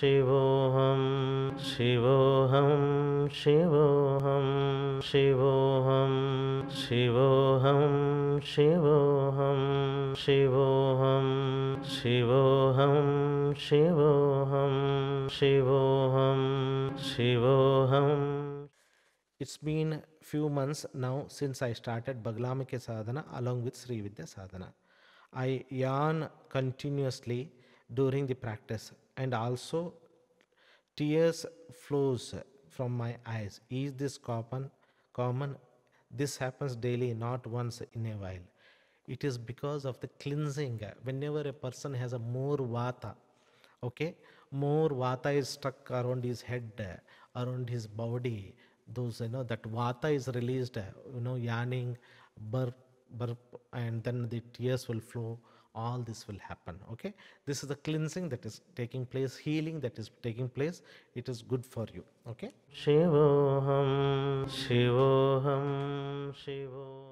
शिवोऽहं शिवोऽहं शिवोऽहं शिवोऽहं शिवोऽहं शिवोऽहं शिवोऽहं शिवोऽहं शिवोऽहं शिवोऽहं शिवोऽहं. It's been few months now since I started Baglamike Sadhana along with Sri Vidya Sadhana. I yawn continuously during the practice, and also tears flows from my eyes. Is this common? This happens daily, not once in a while. It is because of the cleansing. Whenever a person has a more vata, okay, more vata is stuck around his head, around his body, those, that vata is released, yawning, burp, and then the tears will flow. All this will happen. Okay, this is the cleansing that is taking place, healing that is taking place. It is good for you. Okay. Shivoham Shivoham Shivoham.